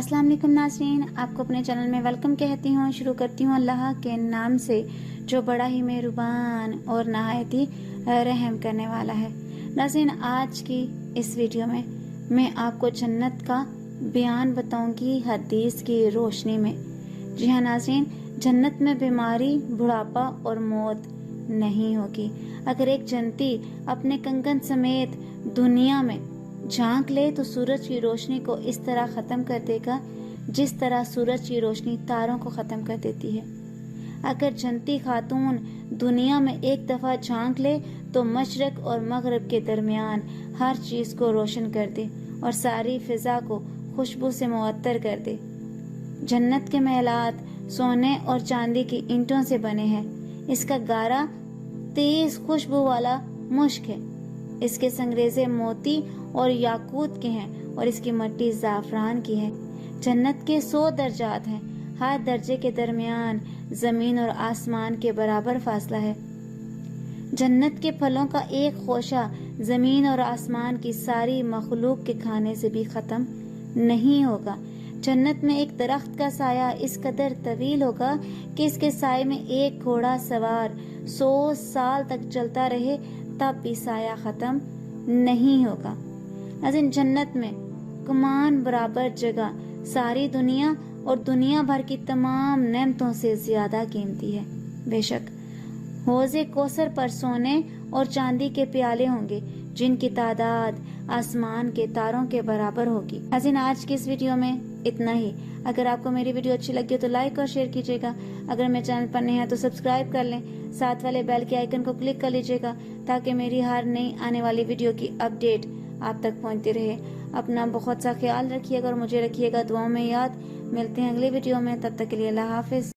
अस्सलाम वालेकुम नाज़रीन, आपको अपने चैनल में वेलकम कहती हूँ। शुरू करती हूँ अल्लाह के नाम से जो बड़ा ही मेहरबान और नहायत ही रहम करने वाला है। नाज़रीन, आज की इस वीडियो में मैं आपको जन्नत का बयान बताऊंगी हदीस की रोशनी में। जी हाँ नाज़रीन, जन्नत में बीमारी, बुढ़ापा और मौत नहीं होगी। अगर एक जन्नती अपने कंगन समेत दुनिया में झांक ले तो सूरज की रोशनी को इस तरह खत्म कर देगा जिस तरह सूरज की रोशनी तारों को खत्म कर देती है। अगर जन्नती खातून दुनिया में एक दफा झांक ले तो मशरक और मगरब के दरमियान हर चीज को रोशन कर दे और सारी फिजा को खुशबू से मुअत्तर कर दे। जन्नत के महलात सोने और चांदी की ईंटों से बने हैं। इसका गारा तेज खुशबू वाला मुश्क है। इसके संगरेजे मोती और याकूत के हैं और इसकी मट्टी ज़ाफ़रान की है। जन्नत के 100 दर्जात हैं। हर दर्जे के दरमियान जमीन और आसमान के बराबर फासला है। जन्नत के फलों का एक खोशा जमीन और आसमान की सारी मखलूक के खाने से भी खत्म नहीं होगा। जन्नत में एक दरख्त का साया इस कदर तवील होगा कि इसके साये में एक घोड़ा सवार 100 साल तक चलता रहे तब भी साया खत्म नहीं होगा। अज़ीम, जन्नत में कमान बराबर जगह सारी दुनिया और दुनिया भर की तमाम नेमतों से ज्यादा कीमती है। बेशक हौज़े कौसर पर सोने और चांदी के प्याले होंगे जिनकी तादाद आसमान के तारों के बराबर होगी। अज़ीम, आज की इस वीडियो में इतना ही। अगर आपको मेरी वीडियो अच्छी लगी हो तो लाइक और शेयर कीजिएगा। अगर मेरे चैनल पर नए हैं तो सब्सक्राइब कर लें। साथ वाले बेल के आइकन को क्लिक कर लीजिएगा ताकि मेरी हर नई आने वाली वीडियो की अपडेट आप तक पहुंचती रहे। अपना बहुत सा ख्याल रखिएगा और मुझे रखिएगा दुआओं में याद। मिलते हैं अगले वीडियो में, तब तक के लिए अल्लाह हाफिज।